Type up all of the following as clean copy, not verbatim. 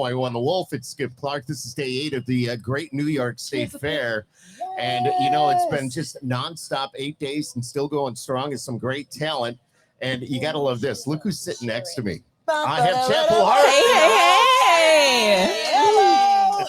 I won the Wolf. It's Skip Clark. This is day 8 of the Great New York State Fair. And, it's been just nonstop 8 days and still going strong. It's some great talent. And you got to love this. Look who's sitting next to me. I have Chapel Hart. Hey. Hello.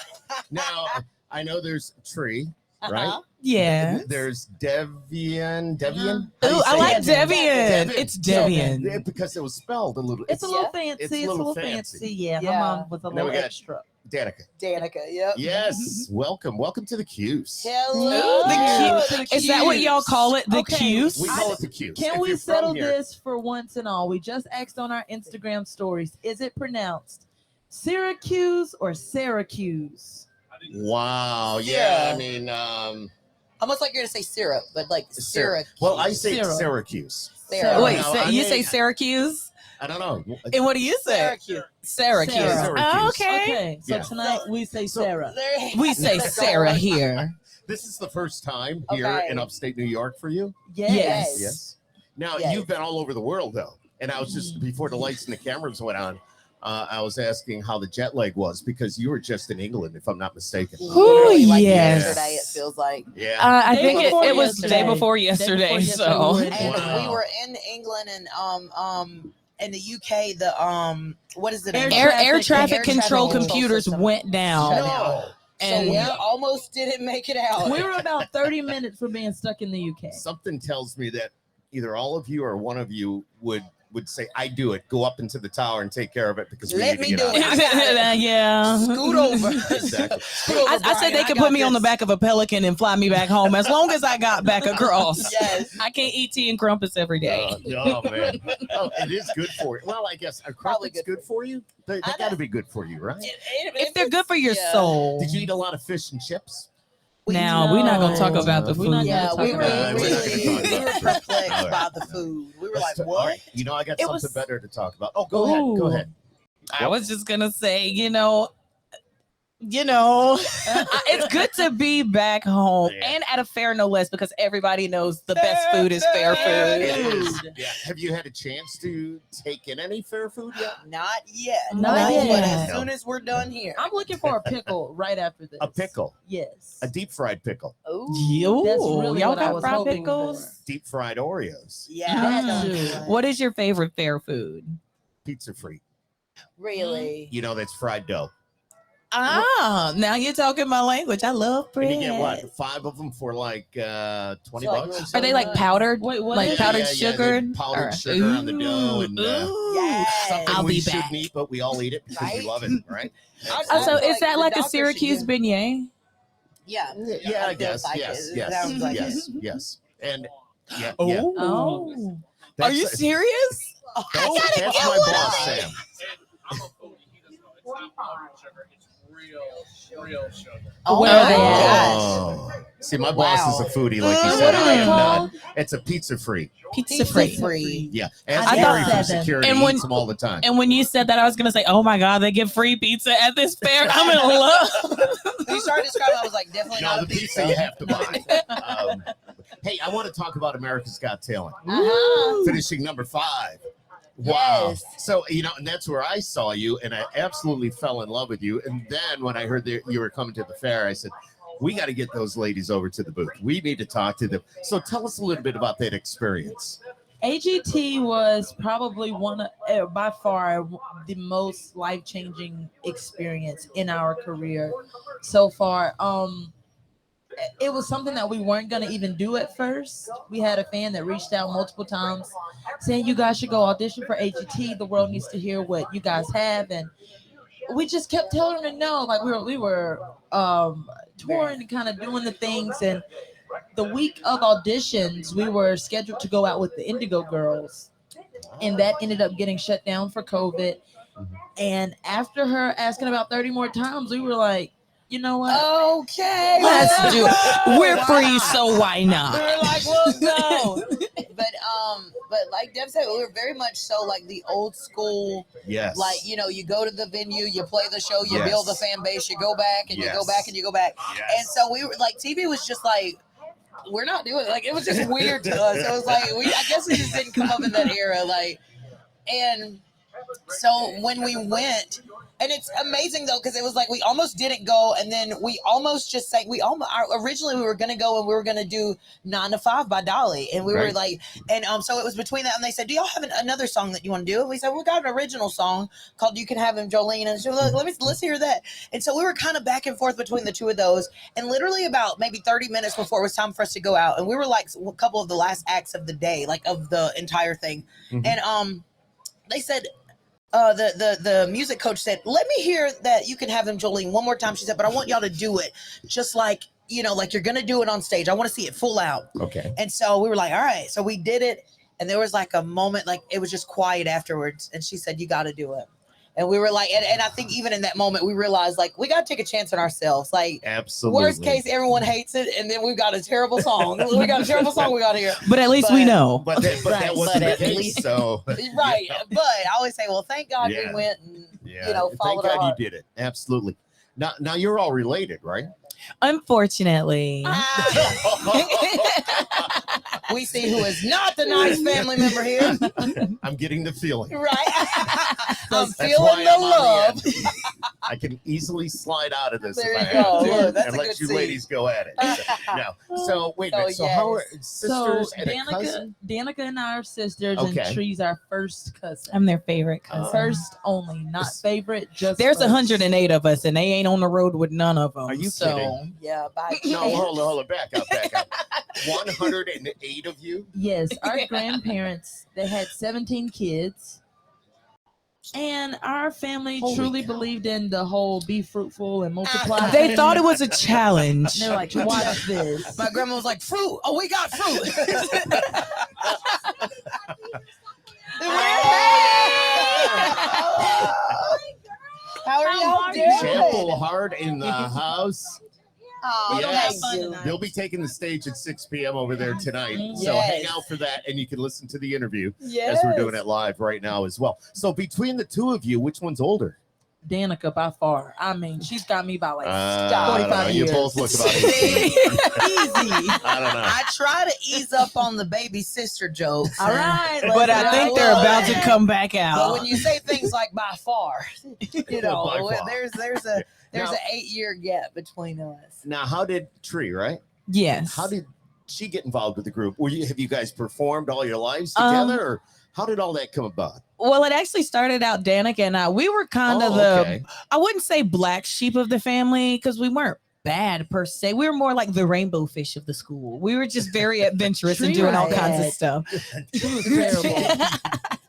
Now, I know there's Tree, right? Yeah. There's Devian. Ooh, I like Devian. It's Devian. Yeah, because it was spelled a little. It's a little fancy. It's a little fancy. Yeah, my mom was a little extra. Danica. Yep. Yes. Welcome to the Q's. Hello. The Q. Is that what y'all call it? The Q's? We call it the Q's. Can we settle this for once and all? We just asked on our Instagram stories. Is it pronounced Syracuse or Syracuse? Wow. Yeah. I mean, almost like you're gonna say syrup, but like Syracuse. Well, I say Syracuse. Wait, you say Syracuse? I don't know. And what do you say? Syracuse. Oh, okay. So tonight we say Sarah. We say Sarah here. This is the first time here in upstate New York for you? Yes. Now, you've been all over the world, though. And I was just, before the lights and the cameras went on, I was asking how the jet lag was because you were just in England, if I'm not mistaken. Oh, yes. Yesterday, it feels like. Yeah. I think it was the day before yesterday. And we were in England and in the UK, the what is it? Air traffic control computers went down. No. And so we almost didn't make it out. We were about 30 minutes from being stuck in the UK. Something tells me that either all of you or one of you would say, I do it. Go up into the tower and take care of it because we need to get out. Yeah. Scoot over. Exactly. I said they could put me on the back of a Pelican and fly me back home as long as I got back across. Yes. I can't eat tea and crumpets every day. Oh, man. Oh, it is good for you. Well, I guess are crumpets good for you? They got to be good for you, right? If they're good for your soul. Did you eat a lot of fish and chips? Now, we're not going to talk about the food. We were perplexed by the food. We were like, what? I got something better to talk about. Oh, go ahead. I was just going to say, it's good to be back home and at a fair, no less, because everybody knows the best food is fair food. Yeah. Have you had a chance to take in any fair food yet? Not yet. Not yet. But as soon as we're done here. I'm looking for a pickle right after this. A pickle? Yes. A deep fried pickle? Ooh. That's really y'all what I got was fried hoping pickles? for. Deep fried Oreos? Yeah. What is your favorite fair food? Pizza free. Really? That's fried dough. Now you're talking my language. I love bread. And you get what? 5 of them for like $20 or something? Are they like powdered? Wait, what? Like powdered sugar? Powdered sugar on the dough and something I'll we be shouldn't back. eat, but we all eat it because we love it, right? So is that like a Syracuse beignet? Yeah. Yeah, I guess. Yes. And Oh. Are you serious? That's my boss, Sam. I'm a foodie. He doesn't know it's not powdered sugar. It's real sugar. Oh, Where my gosh. gosh. See, my boss is a foodie, like you said. What are I they am called? not. It's a pizza free. Pizza free. Yeah. I And thought Gary from that. security And when- eats them all the time. And when you said that, I was going to say, oh my God, they give free pizza at this fair. I'm in love. You started describing, I was like, definitely not No, a the pizza you have to buy. Hey, I want to talk about America's Got Talent. Finishing number 5. Wow. Yes. So, and that's where I saw you, and I absolutely fell in love with you. And then when I heard that you were coming to the fair, I said, we got to get those ladies over to the booth. We need to talk to them. So tell us a little bit about that experience. AGT was probably by far the most life-changing experience in our career so far. It was something that we weren't going to even do at first. We had a fan that reached out multiple times saying, you guys should go audition for AGT. The world needs to hear what you guys have. And we just kept telling them no. Like we were touring and kind of doing the things. And the week of auditions, we were scheduled to go out with the Indigo Girls. And that ended up getting shut down for COVID. And after her asking about 30 more times, we were like, you know what? Okay. Let's do it. We're free, so why not? We're like, we'll go. But like Deb said, we were very much so like the old school. Yes. Like, you go to the venue, you play the show, you build the fan base, you go back and you go back and you go back. Yes. And so we were like, TV was just like, we're not doing it. Like, it was just weird to us. It was like, I guess we just didn't come up in that era. Like, and So when we went, and it's amazing though, because it was like we almost didn't go, and then we almost just sang. Originally we were gonna go and we were gonna do 9 to 5 by Dolly, and we were Right. like, and so it was between that, and they said, "Do y'all have another song that you want to do?" And we said, "We got an original song called You Can Have Him, Jolene," and so let's hear that. And so we were kind of back and forth between the two of those, and literally about maybe 30 minutes before it was time for us to go out, and we were like a couple of the last acts of the day, like of the entire thing, Mhm. and they said. The music coach said, "Let me hear that You Can Have Him, Jolene, one more time." She said, "But I want y'all to do it just like, like you're gonna do it on stage. I want to see it full out." Okay. And so we were like, "All right." So we did it, and there was like a moment, like it was just quiet afterwards. And she said, "You got to do it." And we were like, and I think even in that moment, we realized like we got to take a chance on ourselves. Like, Absolutely. worst case, everyone hates it, and then we've got a terrible song. We got a terrible song we got to hear. But at least we know. But that Right, wasn't but the at case. least- So Right. yeah. But I always say, well, thank God Yeah. we went and, Yeah. followed Thank our God heart. you did it. Absolutely. Now you're all related, right? Unfortunately. We see who is not the nice family member here. I'm getting the feeling. Right. I'm That's feeling why the I'm on love. the end. I can easily slide out of this There if I you have go. to, Look, that's and a let good you scene. ladies go at it. So wait a minute. So, So how are yes. sisters and a Danica, cousin? Danica and I are sisters, Okay. and Tree's our first cousin. I'm their favorite cousin. First only, not favorite. Just There's first. 108 of us, and they ain't on the road with none of them. Are you so, kidding? Yeah, by No, chance. hold on. Back up. 108 of you? Yes, our grandparents, they had 17 kids. And our family Holy truly cow. believed in the whole be fruitful and multiply. They thought it was a challenge. They're like, watch this. My grandma was like, "Fruit. Oh, we got fruit." How are y'all doing? Chapel Hart in the house. Oh, Yes. thank you. They'll be taking the stage at 6 p.m. over there tonight. So Yes. hang out for that, and you can listen to the interview Yes. as we're doing it live right now as well. So between the two of you, which one's older? Danica by far. I mean, she's got me by like I don't 45 know. You years. both look about 18. Easy. I don't know. I try to ease up on the baby sister jokes. All right. But I think they're about to come back But out. when you say things like "by far," By far. there's Now- an 8-year gap between us. Now, how did Tree, right? Yes. How did she get involved with the group? Have you guys performed all your lives Um, together, or how did all that come about? Well, it actually started out Danica and I. We were kind of okay. I wouldn't say black sheep of the family because we weren't bad per se. We were more like the rainbow fish of the school. We were just very adventurous and Tree doing all right. kinds of stuff. She was terrible.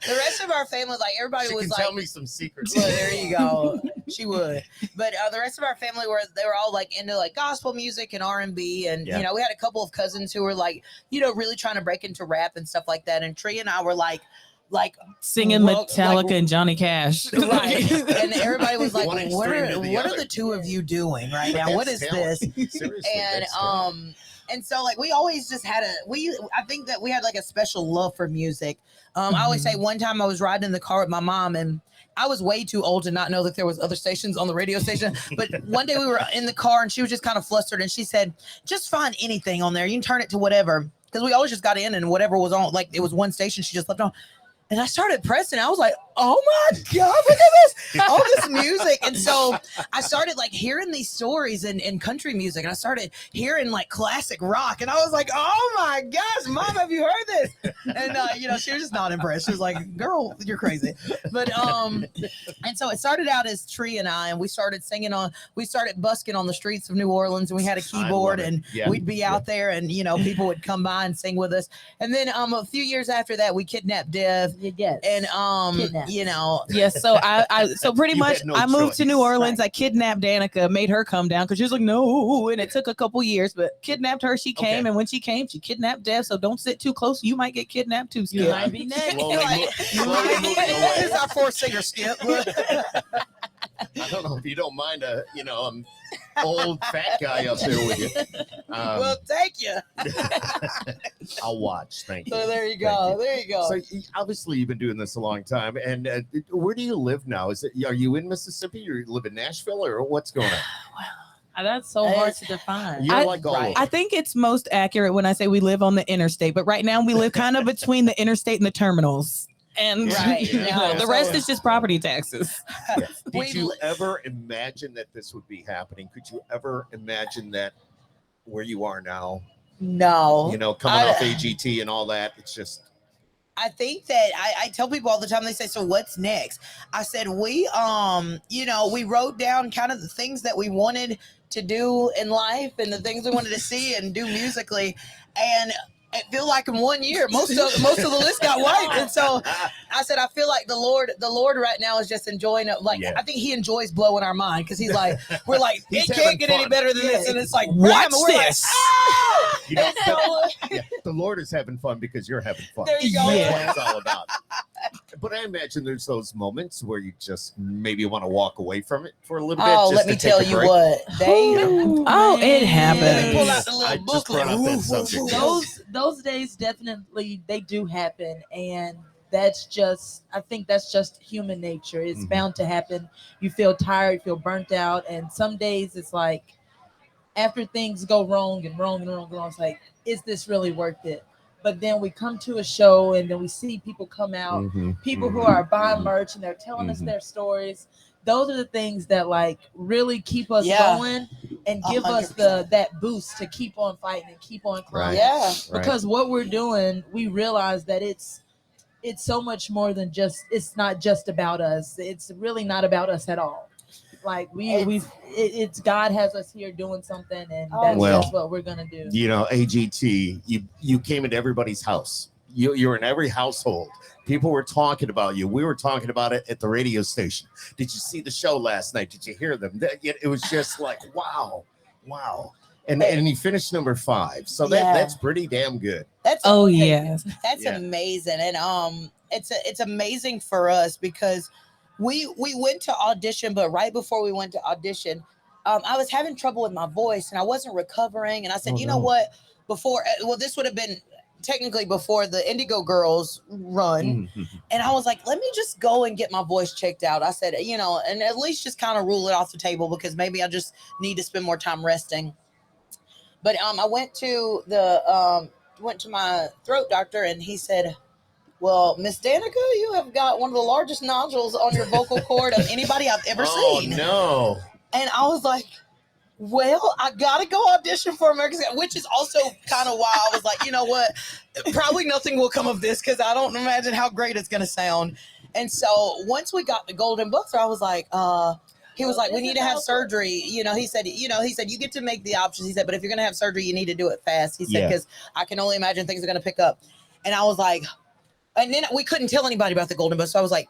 The rest of our family, like everybody She was can like, tell me some secrets. well, there you go. She would. But the rest of our family they were all like into like gospel music and R&B, and Yeah. we had a couple of cousins who were like, really trying to break into rap and stuff like that. And Tree and I were like Singing Well, Metallica like- and Johnny Cash. right, and everybody was like, One what extreme to are the what are other. the two of you doing right But now? What that's is talent. this? Seriously, And that's talent. and so like we always just had I think that we had like a special love for music. I always say one time I was riding in the car with my mom, and I was way too old to not know that there was other stations on the radio station. But one day we were in the car and she was just kind of flustered, and she said, "Just find anything on there. You can turn it to whatever." Because we always just got in and whatever was on, like it was one station she just left on. And I started pressing. I was like, "Oh my God, look at this! All this music!" And so I started like hearing these stories in country music, and I started hearing like classic rock, and I was like, "Oh my gosh, Mom, have you heard this?" And she was just not impressed. She was like, "Girl, you're crazy." But and so it started out as Tree and I, and we started busking on the streets of New Orleans, and we had a keyboard, I love it. and Yeah. we'd be out there, and people would come by and sing with us. And then a few years after that, we kidnapped Dev. Yes. And Kidnapped. Yes, so so pretty You much had no I moved to choice. New Orleans. I kidnapped Danica, made her come down because she was like, no, and it took a couple years, but kidnapped her. She came, Okay. and when she came, she kidnapped Dev. So don't sit too close. You might get kidnapped too, You Skip. might be next. Slowly moving This is away. our fourth singer, Skip. I don't know if you don't mind old fat guy up there with you. Well, thank you. I'll watch. Thank you. So there you Thank go. you. There you go. So obviously you've been doing this a long time, and where do you live now? Are you in Mississippi, or you live in Nashville, or what's going on? That's so hard to define. You're I- like all right. over. I think it's most accurate when I say we live on the interstate, but right now we live kind of between the interstate and the terminals. And Right, yeah. the rest is just property taxes. We Did you li- ever imagine that this would be happening? Could you ever imagine that where you are now, No. you know, coming I- off AGT and all that? It's just I think that I tell people all the time, they say, so what's next? I said, we wrote down kind of the things that we wanted to do in life and the things we wanted to see and do musically. And it feel like in 1 year, most of the list got wiped. And so I said, I feel like the Lord right now is just enjoying it. Like, Yeah. I think he enjoys blowing our mind because he's like, we're like, He's it having can't get any fun. better than this. And it's like, Watch bam, and we're like, this. oh! you know, And so, yeah, the Lord is having fun because you're having fun. there you go. Yeah. That's what it's all about. But I imagine there's those moments where you just maybe want to walk away from it for a little bit. Oh, just let me to take tell a you break. what. Oh, it Let me pull out happens. the I little just booklet. brought up that subject. Those days definitely they do happen, and that's just I think that's just human nature. It's Mhm. bound to happen. You feel tired, you feel burnt out, and some days it's like after things go wrong, it's like, is this really worth it? But then we come to a show and then we see people come out, Mhm, people who mhm, are buying mhm. merch and they're telling us Mhm. their stories. Those are the things that like really keep us Yeah. going and give us 100%. that boost to keep on fighting and keep on climbing. Yeah. Right. Because what we're doing, we realize that it's so much more than just, it's not just about us. It's really not about us at all. Like it's God has us here doing something, and Oh, that's Well, just what we're gonna do. You know, AGT, you came into everybody's house. You're in every household. People were talking about you. We were talking about it at the radio station. Did you see the show last night? Did you hear them? It was just like, wow. And he finished number 5. So Yeah. that's pretty damn good. That's Oh amazing. yes. That's Yeah. amazing. And it's amazing for us because we went to audition, but right before we went to audition, I was having trouble with my voice and I wasn't recovering. And I said, Oh, you know no. what? This would have been technically before the Indigo Girls run. Mhm. And I was like, let me just go and get my voice checked out. I said, and at least just kind of rule it off the table because maybe I just need to spend more time resting. But I went to my throat doctor and he said, well, Miss Danica, you have got one of the largest nodules on your vocal cord of anybody I've ever Oh, seen. no. And I was like, well, I gotta go audition for America's Got, which is also kind of why I was like, you know what? Probably nothing will come of this because I don't imagine how great it's gonna sound. And so once we got the Golden Buzzer, I was like, he was like, we need to have surgery. He said, you get to make the options. He said, but if you're gonna have surgery, you need to do it fast. He said, Yeah. because I can only imagine things are gonna pick up. And I was like, and then we couldn't tell anybody about the Golden Buzzer. So I was like,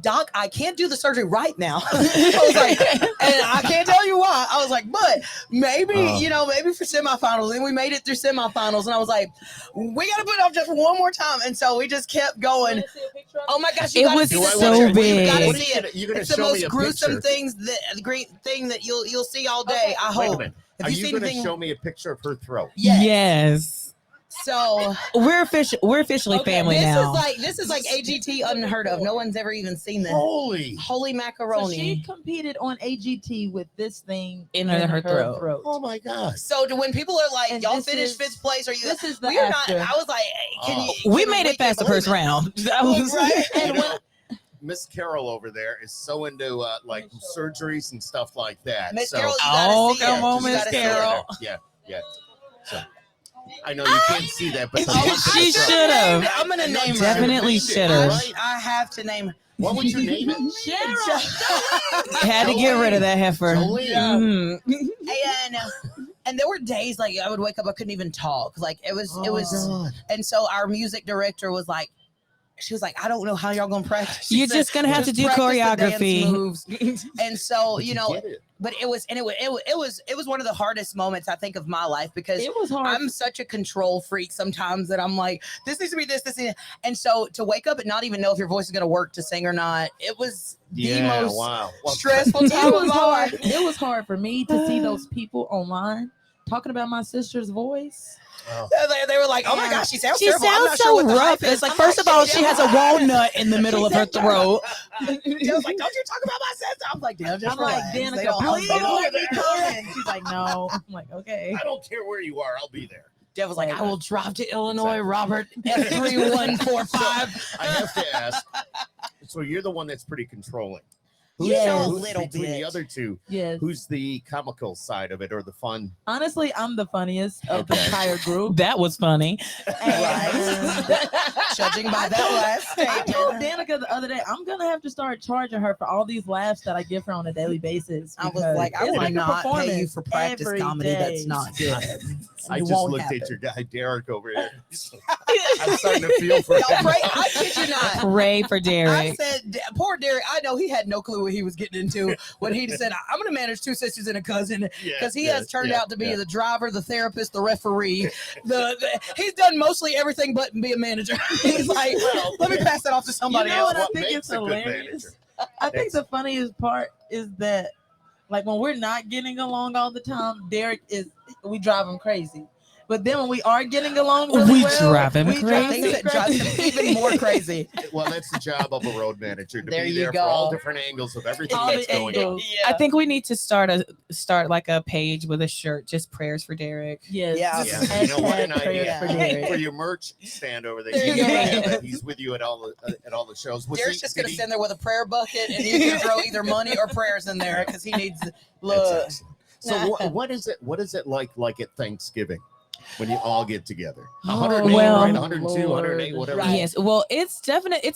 Doc, I can't do the surgery right now. I was like, and I can't tell you why. I was like, but maybe, maybe for semifinals. And we made it through semifinals. And I was like, we got to put it off just one more time. And so we just kept going. Oh my gosh, you It got to was see this so picture. big. You got to What are see you it. gonna- you're gonna It's the show me most a gruesome picture. great thing that you'll see all day. Okay. I Wait a hope. minute. Have Are you you seen going to anything? show me a picture of her throat? Yes. So We're officially family this now. is like AGT unheard of. No one's ever even seen this. Holy. Holy So macaroni. she competed on AGT with this thing In her throat. Oh, my God. So when people are like, And y'all this finished is- 5th place, are you? This is the We are after. not. I was like, can Oh. you? We can made it past the believe first it? round. That was Right? You And know, Miss Carol over there is so into like surgeries and stuff like that. Miss So, Carol, you gotta Oh, see come it. on, You Miss gotta see it. Carol. Yeah. So, I know you can't see that, but the Oh, look She is so- should have. I'm gonna name her. Definitely should have. Right? I have to name her. What would you name it? Had to get rid of that heifer. Jolene. Mhm. And there were days like I would wake up, I couldn't even talk. Like it was. God. And so our music director was like, she was like, I don't know how y'all gonna practice. She You're said, just gonna have to do practice the dance choreography. moves. And so But you know, get it. but it was one of the hardest moments I think of my life because It was hard. I'm such a control freak sometimes that I'm like, this needs to be this, and so to wake up and not even know if your voice is gonna work to sing or not, it was the most Wow. Well, stressful time it of was my hard. life. It was hard for me to see those people online talking about my sister's voice. oh. They were like, oh my gosh, she sounds She terrible. I'm sounds not sure so what the hype rough. is. It's like, I'm first like, of all, shit, she has a walnut in the middle of her throat. They was like, don't you talk about my sister. I'm like, damn, just I'm like, relax. They Danica, don't- please they don't let me care. come in. She's like, no. I'm like, okay. I don't care where you are. I'll be there. Dev was like, I will drive to Illinois, Robert, F3145. I have to ask. So you're the one that's pretty controlling. Yes. A little between the bit. other two? Yes. Who's the comical side of it or the fun? Honestly, I'm the funniest of the Okay. entire group. That was funny. And Judging by that last I told statement. Danica the other day, I'm gonna have to start charging her for all these laughs that I give her on a daily basis. I was because like, I it's will a not pay you performance for practice every comedy. That's day. not good. I It just won't looked happen. at your guy Derek over here. I'm starting to feel for Y'all him. pray, I kid you not. Pray for I Derek. said, poor Derek. I know he had no clue what he was getting into when he said, "I'm going to manage 2 sisters and a cousin," because he has turned out to be the driver, the therapist, the referee. He's done mostly everything but be a manager. He's like, let me pass that off to somebody You know else. what I What think makes it's a good hilarious? manager? I think the funniest part is that, like, when we're not getting along all the time, we drive him crazy. But then when we are getting along really We well, drive him we drive crazy. Things that drives him even more crazy. Well, that's the job of a road manager to There be you there go. for all different angles of everything All that's the going on. angles. I think we need to start like a page with a shirt, just prayers for Derek. Yes. Yeah. Yeah, you know what an Hashtag prayers idea for Derek. for your merch stand over there. There You you can go. have it. He's with you at all the shows. Was Derek's he- just did going to he- stand there with a prayer bucket, and you can throw either money or prayers in there because he needs That's blood. excellent. So what is it? What is it like at Thanksgiving when you all get together? 108, well, right? 102, Lord. 108, whatever. Right. Yes. Well, it's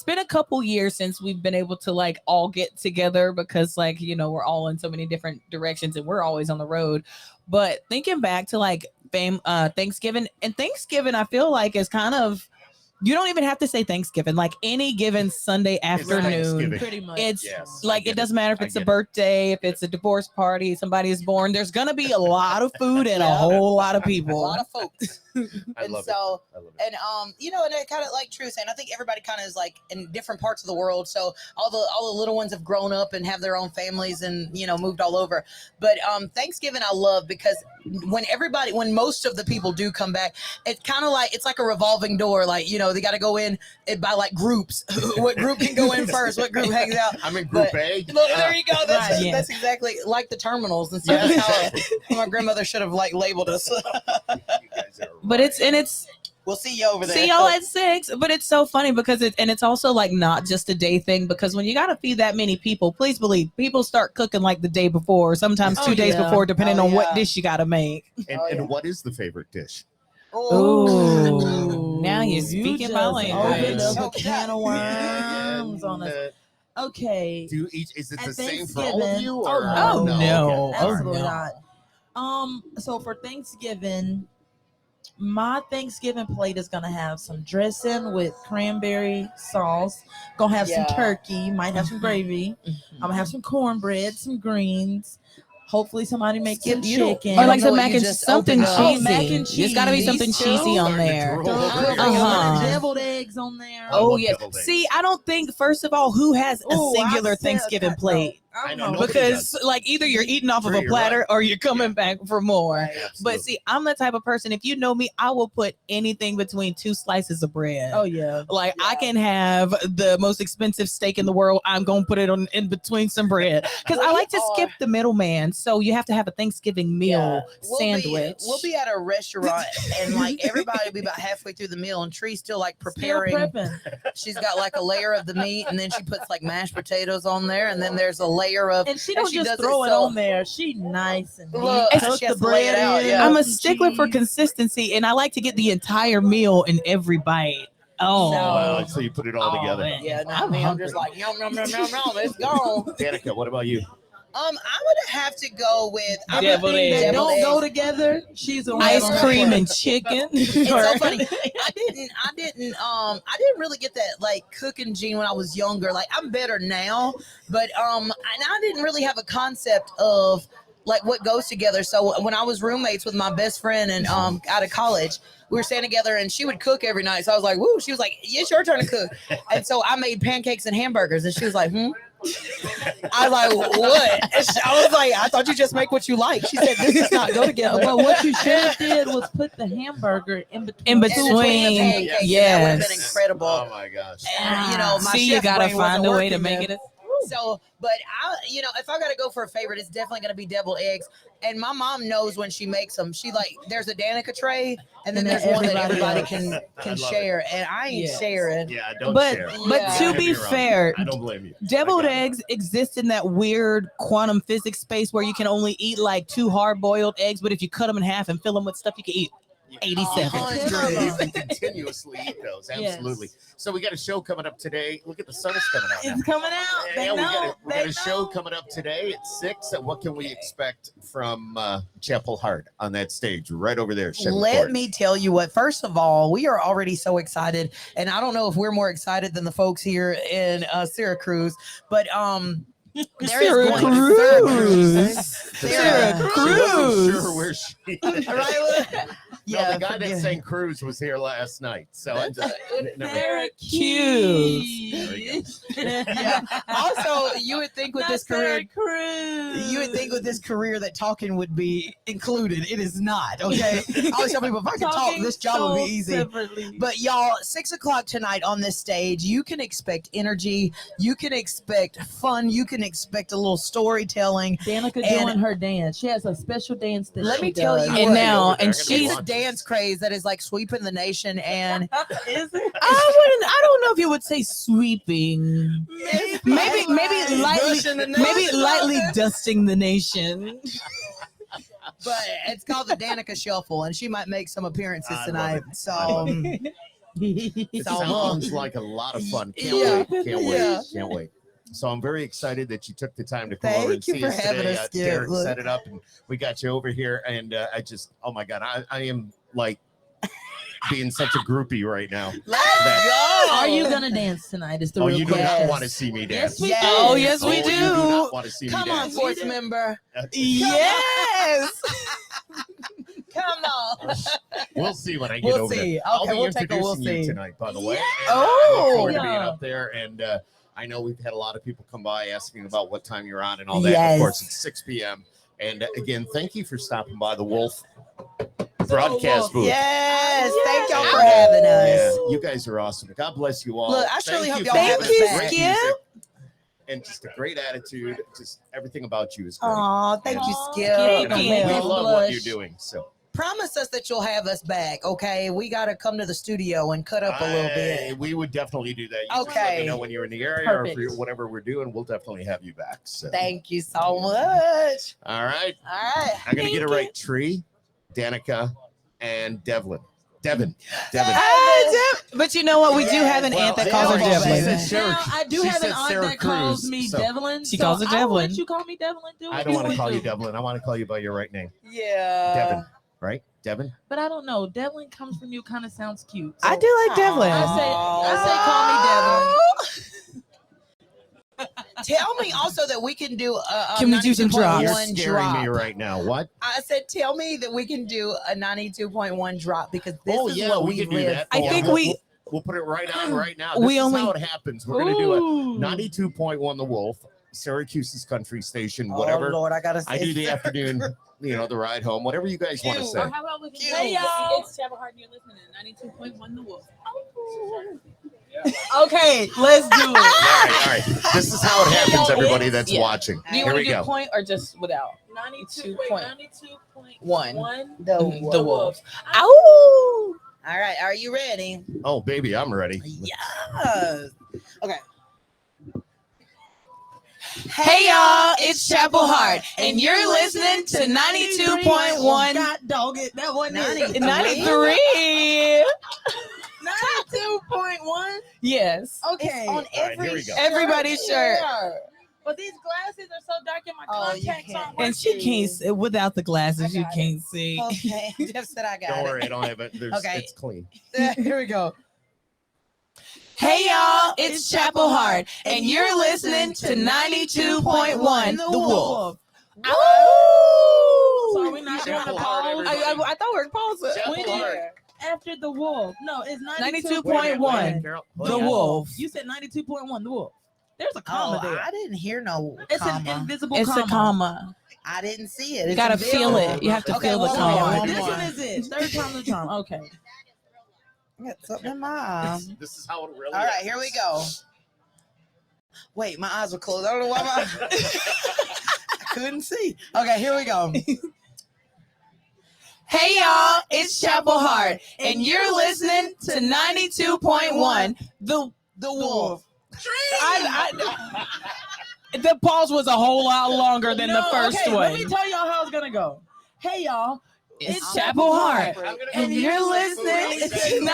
been a couple years since we've been able to like all get together because like, we're all in so many different directions and we're always on the road. But thinking back to like Thanksgiving, I feel like is kind of, you don't even have to say Thanksgiving, like any given Sunday afternoon. Thanksgiving. Pretty much. It's Yes, like I it get doesn't matter if I it's a get it. birthday, if it's a divorce party, somebody is born. There's gonna be a lot of food and a Yeah. whole lot of A people. lot of folks. I And love so, it. I love it. and and it kind of like True saying, I think everybody kind of is like in different parts of the world. So all the little ones have grown up and have their own families and moved all over. But Thanksgiving I love because when most of the people do come back, it's kind of like it's like a revolving door. Like they got to go in by like groups. What group can go in first? What group hangs out? I'm in Group But- A. Look, there you go. That's, Right, yeah. that's exactly like the terminals and stuff. Yeah, That's how exactly. my grandmother should have like labeled us. You guys are But it's We'll see you over there. see y'all at 6. But it's so funny because it's also like not just a day thing because when you gotta feed that many people, please believe people start cooking like the day before, sometimes Oh, 2 days yeah. before, depending Oh, on what yeah. dish you gotta make. And, Oh, yeah. and what is the favorite dish? Ooh. Now you're You speaking my just language. opened up a Okay. can of worms on us. Okay. Is it At the same for all of Thanksgiving- you? Oh, Or, no. no. okay. All right. Absolutely no. not. So for Thanksgiving, my Thanksgiving plate is gonna have some dressing with cranberry sauce. Gonna have some Yeah. turkey. Might have some gravy. I'm gonna have some cornbread, some greens. Hopefully somebody makes Skip, some you don't- chicken. Or like know some what mac you and just something opened up. cheesy. Oh, mac and There's got to be cheese. something These cheesy two? on Starting to there. drool Throw a over couple here. Uh-huh. deviled eggs on there. I Oh love yeah. deviled eggs. See, I don't think first of all who has a Ooh, I singular said Thanksgiving that, plate. though. I I don't know, know. nobody Because does. like either you're eating off of True, a you're platter right. or you're coming back for more. Absolutely. But see, I'm the type of person, if you know me, I will put anything between 2 slices of bread. Oh yeah. Like I Yeah. can have the most expensive steak in the world. I'm gonna put it on in between some bread because I We like to skip are- the middleman. So you have to have a Thanksgiving meal sandwich. We'll be at a restaurant and like everybody will be about halfway through the meal and Tree's still like preparing. Still prepping. She's got like a layer of the meat and then she puts like mashed potatoes on there and then there's a layer of And she don't she just does it throw it so- on there. She nice and neat. Look, Cook she the has to lay it bread out, in, yeah. I'm a some stickler for cheese. consistency, and I like to get the entire meal in every bite. Oh, No. Wow, so you put it all Oh, together. man. Yeah, no, I'm I'm hungry. just like yum yum yum yum yum. It's gone. Danica, what about you? I would have to go with Deviled Everything that eggs. don't Deviled go eggs. together. She's a ice cream and chicken. It's so funny. I didn't really get that like cooking gene when I was younger. Like I'm better now, but and I didn't really have a concept of like what goes together. So when I was roommates with my best friend and out of college, we were staying together and she would cook every night. So I was like, woo, she was like, it's your turn to cook. And so I made pancakes and hamburgers and she was like, I was like, what? And I was like, I thought you just make what you like. She said, this does not go together. But what you should have did was put the hamburger in between. In And between. the pancakes, and that would have been Yes. incredible. Oh my gosh. And, my See, you chef gotta brain find wasn't a way to working make then. it. So, but if I gotta go for a favorite, it's definitely gonna be deviled eggs. And my mom knows when she makes them. She there's a Danica tray, and then there's one that everybody can share. And I ain't sharing. Yeah, don't But share. but to be fair, I don't blame you. deviled eggs exist in that weird quantum physics space where you can only eat like 2 hard-boiled eggs, but if you cut them in half and fill them with stuff, you can eat 87. 100. You can continuously eat those. Absolutely. Yes. So we got a show coming up today. Look at the sun is coming out now. It's coming out. Yeah, we got a show coming up today at 6. What can we expect from Chapel Hart on that stage right over there? Let me tell you what. First of all, we are already so excited, and I don't know if we're more excited than the folks here in Syracuse, but Syracuse. Sure where she right? No, the guy that sang Cruise was here last night. So I just Syracuse. Yeah. Also, you would think with this career, that talking would be included. It is not. Okay. I always tell people if I could talk, this job would be easy. Separately. But y'all, 6:00 tonight on this stage, you can expect energy. You can expect fun. You can expect a little storytelling. Danica doing her dance. She has a special dance that Let she me tell does. you And what, now, and She's she's it's a dance craze that is like sweeping the nation. And I don't know if you would say sweeping. Maybe lightly dusting the nation. but it's called the Danica Shuffle, and she might make some appearances I love tonight. it. So It sounds like a lot of fun. Yeah. Can't wait. So I'm very excited that you took the time to come over and Thank you see for us having today. us, Skip. Derek Look. set it up, and we got you over here. And I just, oh my God, I am like being such a groupie right now. Are you gonna dance tonight? Is the real You do question. not want to see me dance. Yes, we Yes. do. Oh, yes, we You do. do not want to see Come me on, dance. fourth member. Yes. Come on. We'll see when I get We'll over see. there. I'll Okay, be we'll take a introducing we'll you see. tonight, by the way. Yeah. And I look forward to being Yeah. up there. And I know we've had a lot of people come by asking about what time you're on and all that. Yes. Of course, it's 6 p.m. And again, thank you for stopping by the Wolf broadcast booth. Yes. Thank y'all And, for having us. Yeah, you guys are awesome. God bless you all. Look, I surely Thank hope you y'all for have giving us us back. great music and just a great attitude. Just everything about you is great. Aw, thank you, Aw, Skip. Skip. And Thank we you. love what you're doing. So Promise us that you'll have us back, okay? We got to come to the studio and cut up a little bit. We would definitely do that. You just let Okay. me know when you're in the area or if Perfect. whatever we're doing, we'll definitely have you back. So. Thank you so much. All right. All right. I'm going to get it right. Tree, Danica, and Devin. Devin. But you know what? We do have an aunt that calls her Devlin. She Devlin. said Sarah- Now, I do she have an said aunt Sarah that calls Cruz, me so- Devlin. She so calls her I will Devlin. let you call me Devlin. Do I what don't want to call you do. Devlin. I want to call you by your right name. Yeah. Devin, right? Devin? But I don't know. Devlin comes from you. Kind of sounds cute. I do like Devlin. I say call me Devlin. Tell me also that we can do a Can we do some 92.1 drops? You're scaring drop. me right now. What? I said, tell me that we can do a 92.1 drop because this Oh, is yeah, what we we can do live that. I for. think We'll put it right on right now. We This is only- how it happens. We're going to do a Ooh. 92.1 The Wolf, Syracuse's country station, Oh, whatever. Lord, I gotta say. I do the afternoon, the ride home, whatever you guys want to Ew. say. Or how about we can Cute. say, y'all. it's Chapel Hart and you're listening to 92.1 The Wolf. Okay, let's do All it. right. This is how it happens, everybody that's Yeah. watching. Do you Here want we to do go. point or just without? 92.1. The Wolf. Ow. Ow! All right, are you ready? Oh, baby, I'm ready. Yes. Okay. Hey y'all, it's Chapel Hart, and you're listening to 92.1. God dog it. That one is 93. 92.1. Yes. Okay. It's on All right, here every we go. Everybody's shirt. But these glasses are so dark and my Oh, you contacts can't. aren't working. And she can't see, without the glasses, you got it. can't see. Okay. Jeff said I got Don't it. worry, I don't have it. Okay. It's clean. Here we go. Hey y'all, it's Chapel Hart, and you're listening to 92.1 The Wolf. So are we not doing a Chapel Hart, pause? everybody. I thought we were pausing. Chapel We Hart. did. After the Wolf. No, it's 92.1. 92.1. Carol. The Wolf. You said 92.1 The Wolf. There's a comma Oh, there. I didn't hear no It's comma. an invisible It's comma. a comma. I didn't see it. You It's gotta invisible. feel it. You have to Okay, feel the one comma. more, one This more. one is it. Third time's the charm. Okay. I got something in my eye. This is how it really All right, is. here we go. Wait, my eyes were closed. I don't know why I couldn't see. Okay, here we go. Hey y'all, it's Chapel Hart, and you're listening to 92.1 The Wolf. The pause was a whole lot longer than the first okay, one. Let me tell y'all how it's gonna go. Hey y'all, It's Chapel Hart, and you're listening to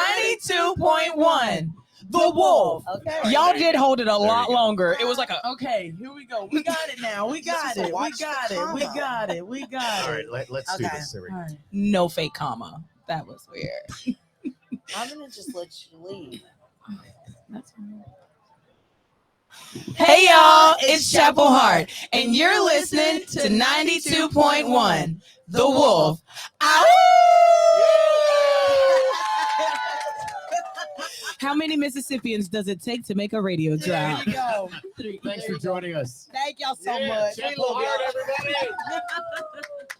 92.1 The Wolf. Okay. Y'all did hold it a lot go. longer. It was like a Okay, here we go. We got it now. We got it. We got it. We got it. We got All it. right, let's do Okay. this. There we All go. right. no fake comma. That was weird. I'm gonna just let you leave. Hey y'all, it's Chapel Hart, and you're listening to 92.1 The Wolf. Ow! How many Mississippians does it take to make a radio There drop? you go. Thanks for joining us. Thank y'all so Yeah, much. We Chapel love Hart, y'all. everybody.